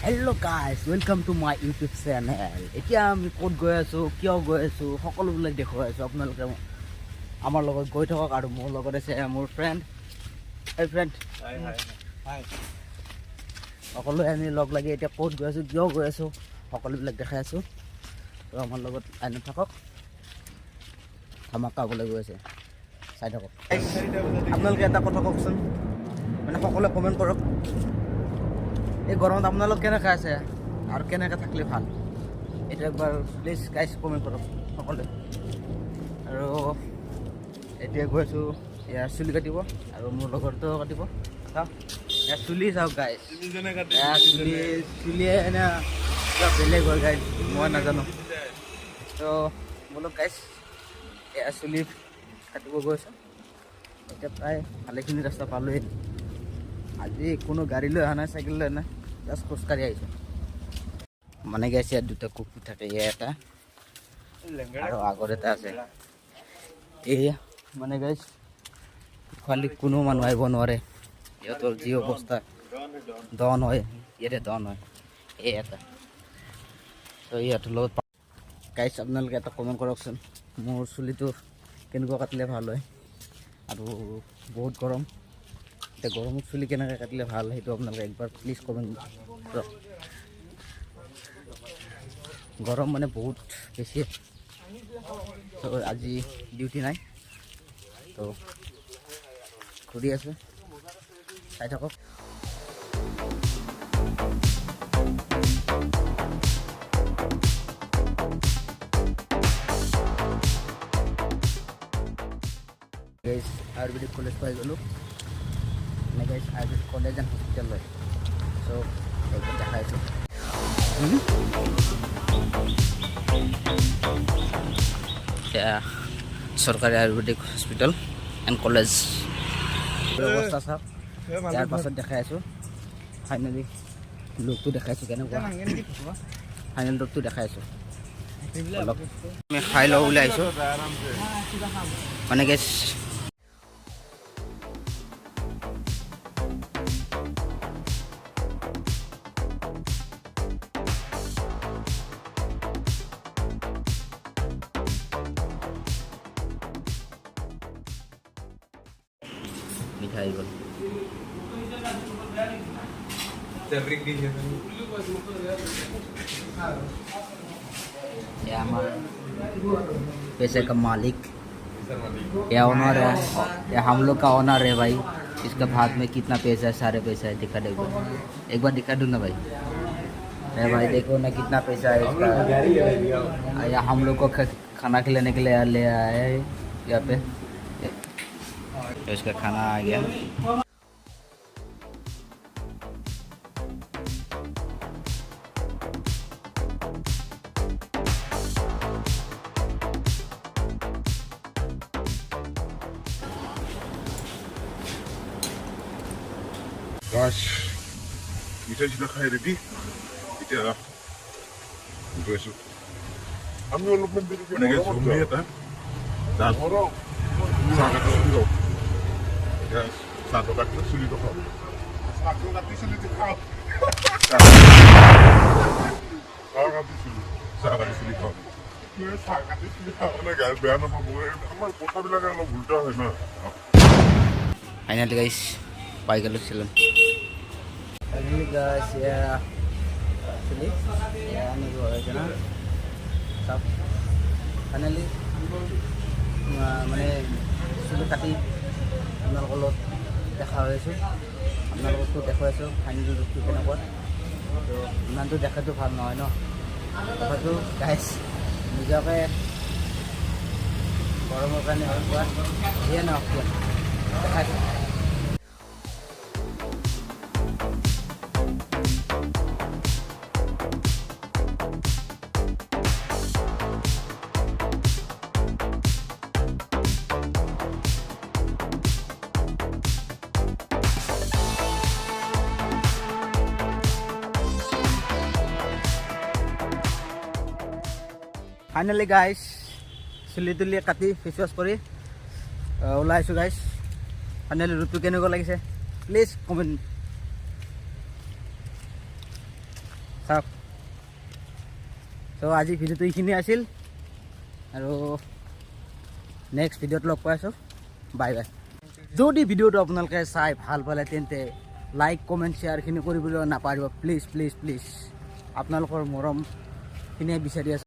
Hello guys, welcome to my YouTube channel. এতিয়া আমি ক'ত গৈ আছো, কিয় গৈ আছো, সকলোবিলাক দেখুৱাই আছো আপোনালোকে আমাৰ লগত গৈ থাকক আৰু মোৰ লগত আছে মোৰ ফ্ৰেণ্ড। হাই ফ্ৰেণ্ড। হাই। সকলোৱে আমি লগ লাগি এতিয়া ক'ত গৈ আছো, কিয় গৈ আছো, সকলোবিলাক দেখাই আছো। তো আমাৰ লগত আনি থাকক। ধামাকা হ'বলৈ গৈ আছে। চাই থাকক। আপোনালোকে এটা কথা কওকচোন, মানে সকলোৱে কমেণ্ট কৰক। এই গৰমত আপোনালোক কেনেকৈ আছে আৰু কেনেকৈ থাকিলে ভাল, এইটো একবাৰ প্লিজ গাইজ কমেণ্ট কৰক সকলোৱে। আৰু এতিয়া গৈ আছোঁ, ইয়াৰ চুলি কাটিব আৰু মোৰ লগৰটো কাটিব। চাওক ইয়াৰ চুলি চাওক গাইজ, চুলিয়ে এনে কিবা বেলেগ হয় গাইজ, মই নাজানো। তো বোলো গাইজ এয়া চুলি কাটিব গৈ আছোঁ। এতিয়া প্ৰায় ভালেখিনি ৰাস্তা পালোঁৱেই। আজি কোনো গাড়ী লৈ অহা নাই, চাইকেল লৈ অহা নাই, জাষ্ট খোজকাঢ়ি আহিছোঁ। মানে গেছে ইয়াত দুটা কুকুৰ থাকে, এয়া এটা আৰু আগত এটা আছে। এয়া মানে গাইছ খালি কোনো মানুহ আহিব নোৱাৰে, সিহঁতৰ যি অৱস্থা দন হয়, ইয়াতে দন হয়। এই এটা ত' ইহঁতৰ লগত গাইছ আপোনালোকে এটা কমেণ্ট কৰকচোন, মোৰ চুলিটো কেনেকুৱা কাটিলে ভাল হয়। আৰু বহুত গৰম, এতিয়া গৰমত চুলি কেনেকৈ কাটিলে ভাল সেইটো আপোনালোকে একবাৰ প্লিজ কমেণ্ট কৰক। গৰম মানে বহুত বেছি। তো আজি ডিউটি নাই, তো ঘূৰি আছোঁ, চাই থাকক। গাইজ আয়ুৰ্বেদিক কলেজ পাই গ'লোঁ, মানে guys Ayurvedic college and hospital হয়। চ' একবাৰ দেখাইছোঁ। এয়া চৰকাৰী আয়ুৰ্বেদিক হস্পিটেল এণ্ড কলেজ ব্যৱস্থা চাওক। ইয়াৰ পাছত দেখাই আছোঁ ফাইনেলি লুকটো দেখাইছোঁ কেনেকুৱা, ফাইনেল লুকটো দেখাই আছোঁ। অলপ আমি খাই লওঁ বুলি আহিছোঁ, মানে গেছ মিঠাই গ'ল। ये हमारा पैसे का मालिक, ये ऑनर है, ये हम लोग का ऑनर है भाई। इसका हाथ में कितना पैसा है, सारे पैसा है, दिखा देखो, एक बार दिखा दूँ ना भाई। अरे भाई देखो ना कितना पैसा है इसका। या हम लोग को खाना खिलाने के लिए ले आया है यहाँ पे, तो इसका खाना आ गया। গাছ মিঠাই চিঠা খাই ৰেডি, এতিয়া গৈছোঁ আমি অলপমান দেৰিকৈ জমি এটা চাহ কাটি চুলি লওঁ। এতিয়া চাহটো কাটিলে চুলিটো খাওঁ, চাহটো কাটি চুলিটো খাওঁ, চাহ কাটি চুলি খাওঁ। চাহ কাটি চুলি খাওঁ মানে গাই বেয়া নাপাব, আমাৰ কথাবিলাকে অলপ উল্টা হয় না। ফাইনেলি গাইছ পাই গ'লোঁ চেলুন। ফাইনেলি গাইছ এয়া চুলি এয়া আনিব হৈছে না চব। ফাইনেলি মানে চুলি কাটি আপোনালোকৰ লগত দেখা হৈ আছোঁ, আপোনালোককতো দেখুৱাই আছোঁ ফাইনেলি লুকটো কেনেকুৱা। তো ইমানটো দেখাটো ভাল নহয় ন, তথাপিও গাইছ নিজকে গৰমৰ কাৰণে হওক বা যিয়ে নহওক কিয় দেখাইছোঁ। ফাইনেলি গাইছ চুলি তুলি কাটি ফেচ ৱাছ কৰি ওলাই আহিছোঁ গাইছ। ফাইনেলি ৰূপটো কেনেকুৱা লাগিছে প্লিজ কমেণ্ট। চাওক তো আজি ভিডিঅ'টো এইখিনি আছিল আৰু নেক্সট ভিডিঅ'ত লগ পাই আছোঁ বাই বাই যদি ভিডিঅ'টো আপোনালোকে চাই ভাল পালে তেন্তে লাইক কমেণ্ট শ্বেয়াৰখিনি কৰিবলৈ নাপাহৰিব প্লিজ প্লিজ প্লিজ আপোনালোকৰ মৰমখিনিয়ে বিচাৰি আছোঁ